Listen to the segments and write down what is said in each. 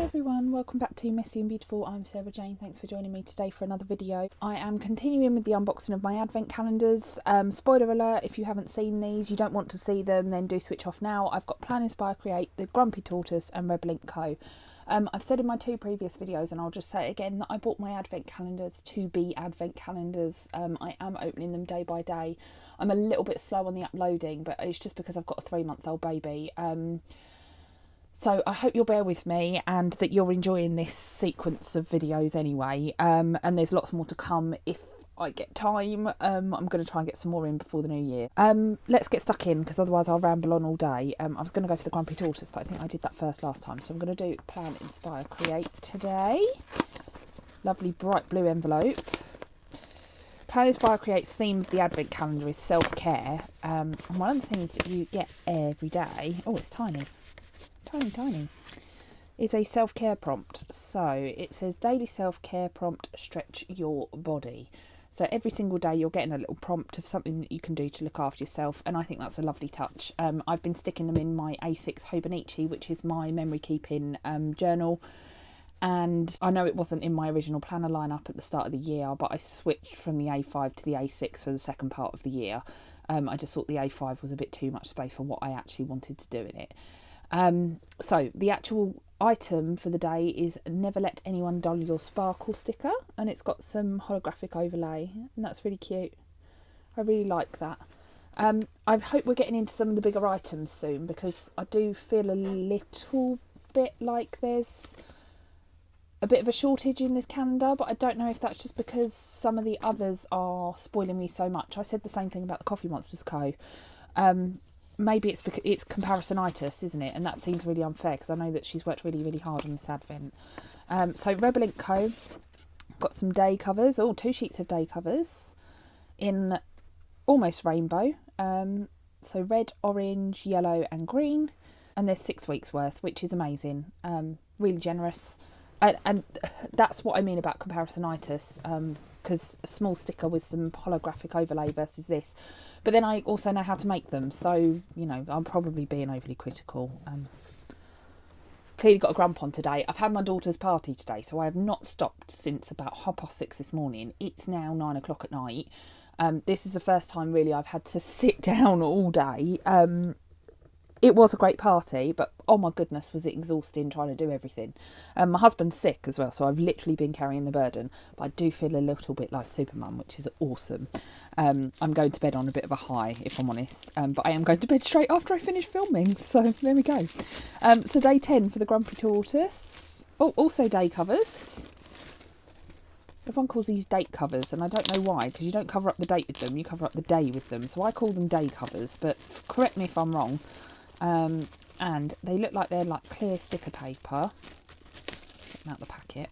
Everyone, welcome back to Messy and Beautiful. I'm Sarah Jane. Thanks for joining me today for another video. I am continuing with the unboxing of my advent calendars. Spoiler alert, if you haven't seen these, you don't want to see them, then do switch off now. I've got Plan, Inspire, Create, the Grumpy Tortoise and Rebel Co. I've said in my two previous videos, and I'll just say it again, that I bought my advent calendars to be advent calendars. I am opening them day by day. I'm a little bit slow on the uploading, but it's just because I've got a 3-month-old baby. So I hope you'll bear with me and that you're enjoying this sequence of videos anyway. And there's lots more to come if I get time. I'm going to try and get some more in before the new year. Let's get stuck in, because otherwise I'll ramble on all day. I was going to go for the Grumpy Tortoise, but I think I did that first last time. So I'm going to do Plan, Inspire, Create today. Lovely bright blue envelope. Plan, Inspire, Create's theme of the advent calendar is self-care. And one of the things that you get every day... Oh, it's tiny. Tiny, is a self-care prompt. So it says daily self-care prompt, stretch your body. So every single day you're getting a little prompt of something that you can do to look after yourself, and I think that's a lovely touch. I've been sticking them in my A6 Hobonichi, which is my memory keeping journal, and I know it wasn't in my original planner lineup at the start of the year, but I switched from the A5 to the A6 for the second part of the year. I just thought the A5 was a bit too much space for what I actually wanted to do in it. So the actual item for the day is Never Let Anyone Dull Your Sparkle sticker, and it's got some holographic overlay, and that's really cute. I really like that. I hope we're getting into some of the bigger items soon, because I do feel a little bit like there's a bit of a shortage in this calendar, but I don't know if that's just because some of the others are spoiling me so much. I said the same thing about TheCoffeeMonsterzCo. Maybe it's because it's comparisonitis, isn't it? And that seems really unfair, because I know that she's worked really, really hard on this advent. So Rebel Co. got some day covers. Oh, 2 sheets of day covers in almost rainbow. So red, orange, yellow and green. And there's 6 weeks worth, which is amazing. Really generous. And that's what I mean about comparisonitis. Because a small sticker with some holographic overlay versus this. But then I also know how to make them, so, you know, I'm probably being overly critical. Clearly got a grump on today. I've had my daughter's party today, so I have not stopped since about 6:30 this morning. It's now 9 o'clock at night. This is the first time, really, I've had to sit down all day. It was a great party, but oh my goodness, was it exhausting trying to do everything. My husband's sick as well, so I've literally been carrying the burden, but I do feel a little bit like Supermum, which is awesome. I'm going to bed on a bit of a high, if I'm honest, but I am going to bed straight after I finish filming, so there we go. So day 10 for the Grumpy Tortoise. Oh, also day covers. Everyone calls these date covers, and I don't know why, because you don't cover up the date with them, you cover up the day with them, so I call them day covers, but correct me if I'm wrong. And they look like they're like clear sticker paper. Getting out the packet.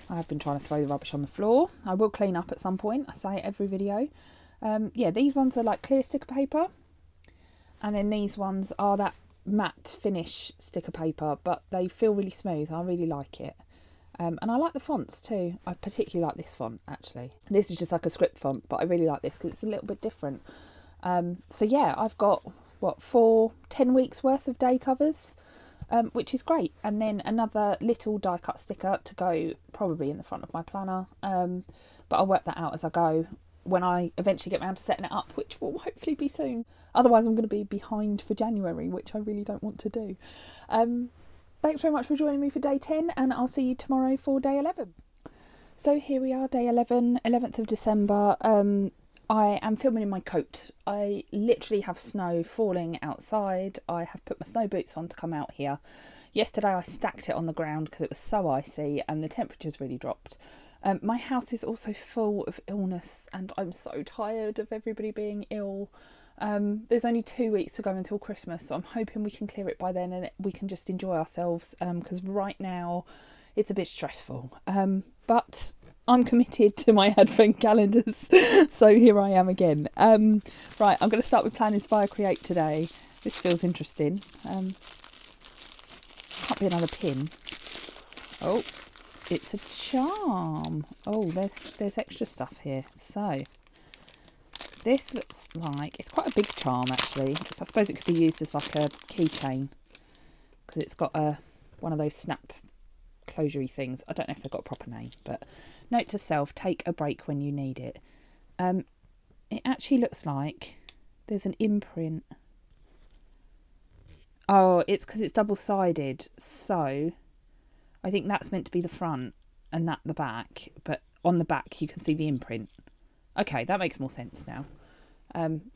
I have been trying to throw the rubbish on the floor. I will clean up at some point. I say it every video. Yeah, these ones are like clear sticker paper. And then these ones are that matte finish sticker paper, but they feel really smooth. I really like it. And I like the fonts too. I particularly like this font, actually. This is just like a script font, but I really like this because it's a little bit different. So yeah, I've got... 10 weeks worth of day covers, which is great, and then another little die cut sticker to go probably in the front of my planner, but I'll work that out as I go when I eventually get around to setting it up, which will hopefully be soon. Otherwise I'm going to be behind for January, which I really don't want to do. Thanks very much for joining me for day 10, and I'll see you tomorrow for day 11. So here we are, day 11, 11th of December. I am filming in my coat. I literally have snow falling outside. I have put my snow boots on to come out here. Yesterday I stacked it on the ground because it was so icy and the temperatures really dropped. My house is also full of illness, and I'm so tired of everybody being ill. There's only 2 weeks to go until Christmas, so I'm hoping we can clear it by then and we can just enjoy ourselves, because right now it's a bit stressful. But I'm committed to my advent calendars, so here I am again. Right, I'm going to start with Plan, Inspire, Create today. This feels interesting. Can't be another pin. Oh, it's a charm. Oh, there's extra stuff here. So this looks like it's quite a big charm, actually. I suppose it could be used as like a keychain, because it's got one of those snap closure-y things. I don't know if they've got a proper name, but note to self, take a break when you need it. It actually looks like there's an imprint. Oh, it's because it's double-sided, so I think that's meant to be the front and that the back, but on the back you can see the imprint. Okay, that makes more sense now.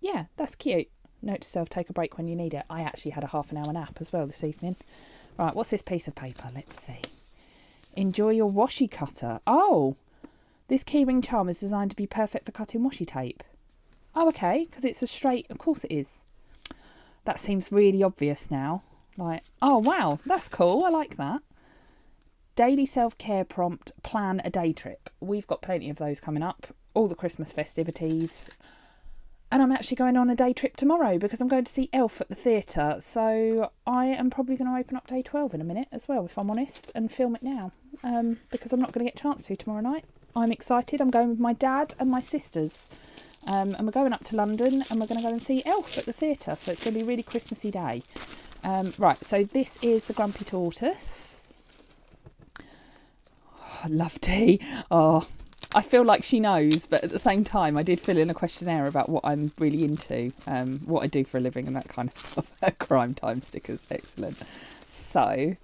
Yeah, that's cute. Note to self, take a break when you need it. I actually had a half an hour nap as well this evening. Right, what's this piece of paper? Let's see. Enjoy your washi cutter. Oh, this keyring charm is designed to be perfect for cutting washi tape. Oh, okay, because it's a straight... Of course it is. That seems really obvious now. Like, oh, wow, that's cool. I like that. Daily self-care prompt, plan a day trip. We've got plenty of those coming up. All the Christmas festivities. And I'm actually going on a day trip tomorrow because I'm going to see Elf at the theatre. So I am probably going to open up day 12 in a minute as well, if I'm honest, and film it now. Because I'm not going to get a chance to tomorrow night. I'm excited. I'm going with my dad and my sisters. And we're going up to London and we're going to go and see Elf at the theatre. So it's going to be a really Christmassy day. Right, so this is the Grumpy Tortoise. Oh, I love tea. Oh, I feel like she knows, but at the same time, I did fill in a questionnaire about what I'm really into, what I do for a living and that kind of stuff. Crime time stickers, excellent. So,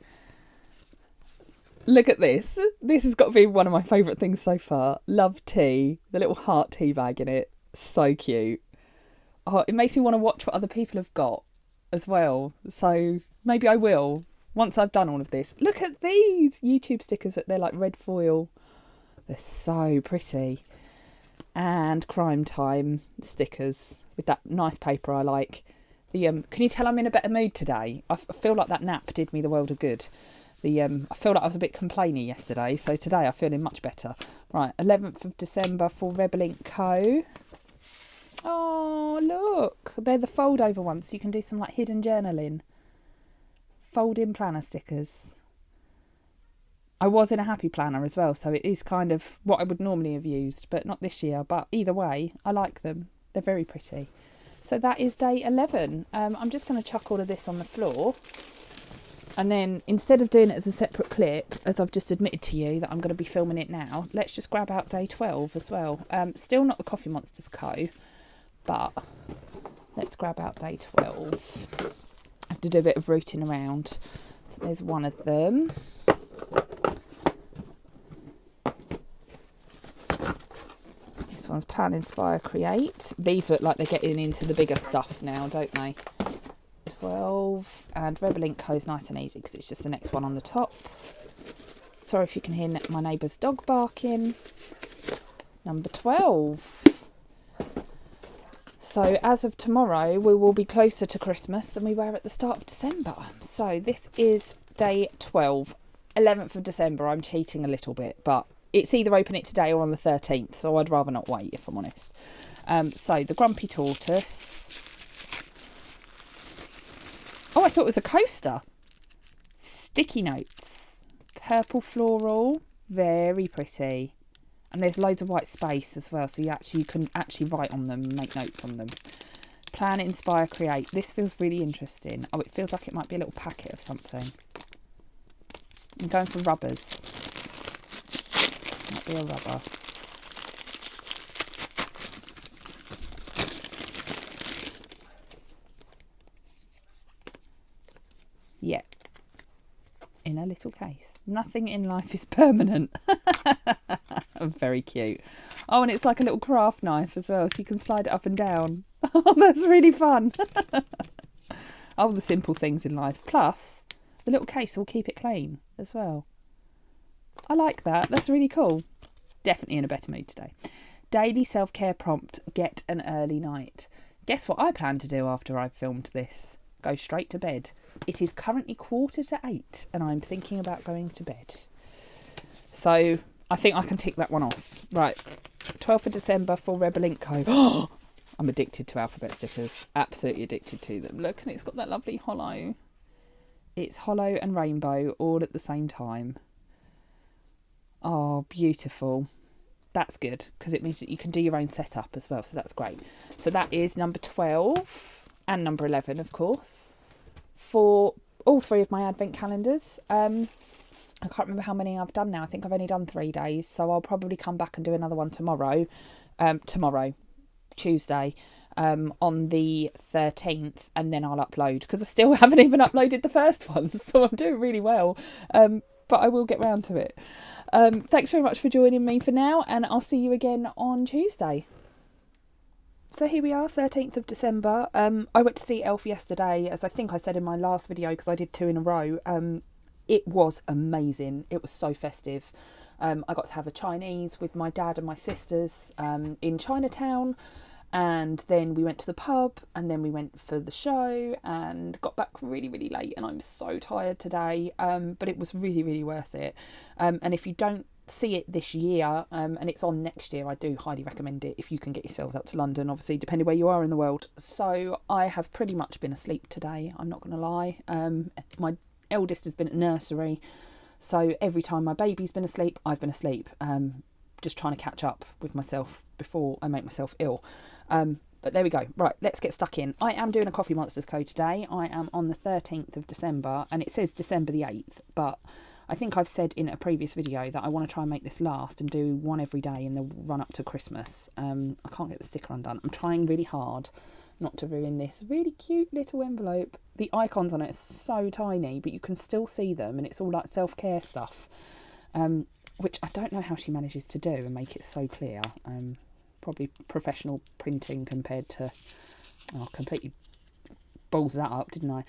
look at this. This has got to be one of my favourite things so far. Love tea. The little heart tea bag in it. So cute. Oh, it makes me want to watch what other people have got as well. So, maybe I will, once I've done all of this. Look at these YouTube stickers. They're like red foil. They're so pretty. And crime time stickers with that nice paper I like. Can you tell I'm in a better mood today? I feel like that nap did me the world of good. I feel like I was a bit complainy yesterday, so today I'm feeling much better. Right, 11th of December for Rebel Ink Co. Oh, look. They're the fold over ones, so you can do some like hidden journaling. Fold in planner stickers. I was in a happy planner as well, so it is kind of what I would normally have used, but not this year. But either way, I like them. They're very pretty. So that is day 11. I'm just going to chuck all of this on the floor. And then instead of doing it as a separate clip, as I've just admitted to you that I'm going to be filming it now, let's just grab out day 12 as well. Still not the Coffee Monsters Co, but let's grab out day 12. I have to do a bit of rooting around. So there's one of them. This one's Plan, Inspire, Create. These look like they're getting into the bigger stuff now, don't they? 12. And Rebel Ink Co is nice and easy because it's just the next one on the top. Sorry if you can hear my neighbour's dog barking. Number 12. So as of tomorrow, we will be closer to Christmas than we were at the start of December. So this is day 12. 11th of December. I'm cheating a little bit, but it's either open it today or on the 13th, so I'd rather not wait, if I'm honest. So the Grumpy Tortoise. Oh, I thought it was a coaster. Sticky notes. Purple floral. Very pretty. And there's loads of white space as well, so you can actually write on them and make notes on them. Plan, Inspire, Create. This feels really interesting. Oh, it feels like it might be a little packet of something. I'm going for rubbers. Might be a rubber. Yeah. In a little case. Nothing in life is permanent. Very cute. Oh, and it's like a little craft knife as well, so you can slide it up and down. Oh, that's really fun. Oh, the simple things in life. Plus, the little case will keep it clean as well. I like that. That's really cool. Definitely in a better mood today. Daily self-care prompt, get an early night. Guess what I plan to do after I've filmed this? Go straight to bed. It is currently 7:45 and I'm thinking about going to bed. So I think I can tick that one off. Right, 12th of December for Rebel Ink Co. Oh, I'm addicted to alphabet stickers. Absolutely addicted to them. Look, and it's got that lovely hollow. It's hollow and rainbow all at the same time. Oh, beautiful. That's good because it means that you can do your own setup as well. So that's great. So that is number 12 and number 11, of course, for all three of my advent calendars. I can't remember how many I've done now. I think I've only done 3 days, so I'll probably come back and do another one tomorrow. Tuesday, on the 13th, and then I'll upload, because I still haven't even uploaded the first one, so I'm doing really well. But I will get round to it. Thanks very much for joining me for now, and I'll see you again on Tuesday. So here we are, 13th of December. I went to see Elf yesterday, as I think I said in my last video, because I did 2 in a row. It was amazing. It was so festive. I got to have a Chinese with my dad and my sisters in Chinatown, and then we went to the pub, and then we went for the show and got back really, really late, and I'm so tired today, but it was really, really worth it. And if you don't see it this year, and it's on next year, I do highly recommend it if you can get yourselves up to London, obviously depending where you are in the world. So I have pretty much been asleep today, I'm not going to lie. My eldest has been at nursery, so every time my baby's been asleep, I've been asleep, just trying to catch up with myself before I make myself ill. But there we go. Right, let's get stuck in. I am doing a TheCoffeeMonsterzCo today. I am on the 13th of December, and it says December the 8th, but I think I've said in a previous video that I want to try and make this last and do one every day in the run up to Christmas. I can't get the sticker undone. I'm trying really hard not to ruin this really cute little envelope. The icons on it are so tiny, but you can still see them, and it's all like self-care stuff, which I don't know how she manages to do and make it so clear. Probably professional printing compared to... Oh, completely balls that up, didn't I?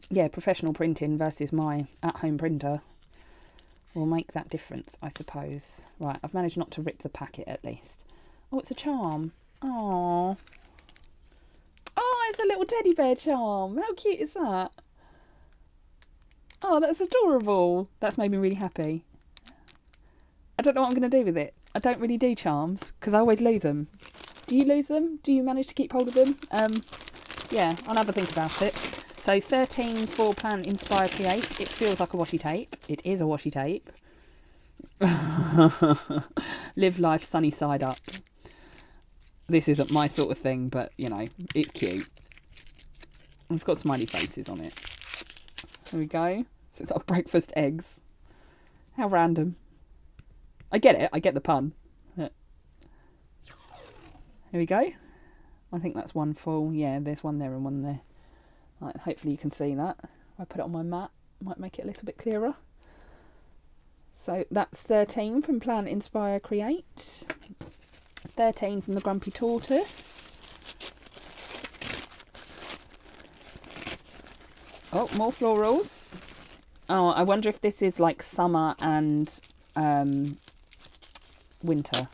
Yeah, professional printing versus my at-home printer will make that difference, I suppose. Right, I've managed not to rip the packet at least. Oh, it's a charm. Oh, it's a little teddy bear charm. How cute is that? Oh, that's adorable. That's made me really happy. I don't know what I'm going to do with it. I don't really do charms because I always lose them. Do you lose them? Do you manage to keep hold of them? Yeah, I'll have a think about it. So 13 for Plan, Inspire, Create. It feels like a washi tape. It is a washi tape. Live life sunny side up. This isn't my sort of thing, but, you know, it's cute. It's got smiley faces on it. There we go. So it's like breakfast eggs. How random. I get it. I get the pun. Here we go. I think that's one full. Yeah, there's one there and one there. Right, hopefully you can see that. If I put it on my mat, might make it a little bit clearer. So that's 13 from Plan, Inspire, Create. 13 from the Grumpy Tortoise. Oh, more florals. Oh, I wonder if this is like summer and winter.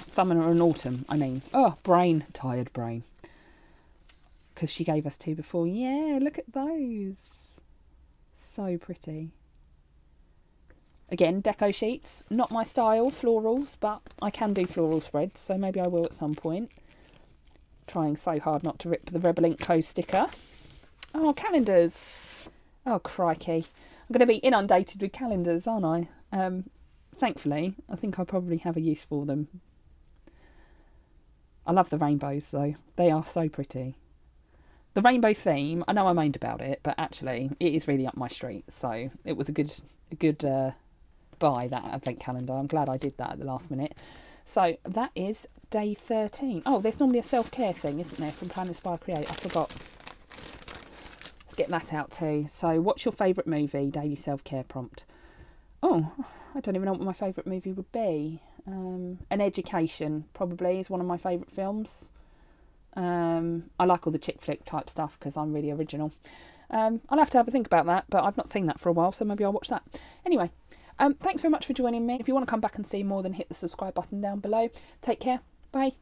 Summer and autumn, I mean. Oh, brain. Tired brain. Because she gave us 2 before. Yeah, look at those. So pretty. Again, deco sheets. Not my style, florals, but I can do floral spreads, so maybe I will at some point. Trying so hard not to rip the Rebel Ink Co sticker. Oh, calendars. Oh, crikey. I'm going to be inundated with calendars, aren't I? Thankfully, I think I probably have a use for them. I love the rainbows, though. They are so pretty. The rainbow theme, I know I moaned about it, but actually, it is really up my street. So it was a good buy, that advent calendar. I'm glad I did that at the last minute. So that is day 13. Oh, there's normally a self-care thing, isn't there, from Plan, Inspire, Create? I forgot. Let's get that out too. So what's your favourite movie? Daily self-care prompt. Oh, I don't even know what my favourite movie would be. An Education, probably, is one of my favourite films. I like all the chick flick type stuff because I'm really original. I'll have to have a think about that, but I've not seen that for a while, so maybe I'll watch that. Anyway, thanks very much for joining me. If you want to come back and see more, then hit the subscribe button down below. Take care. Bye.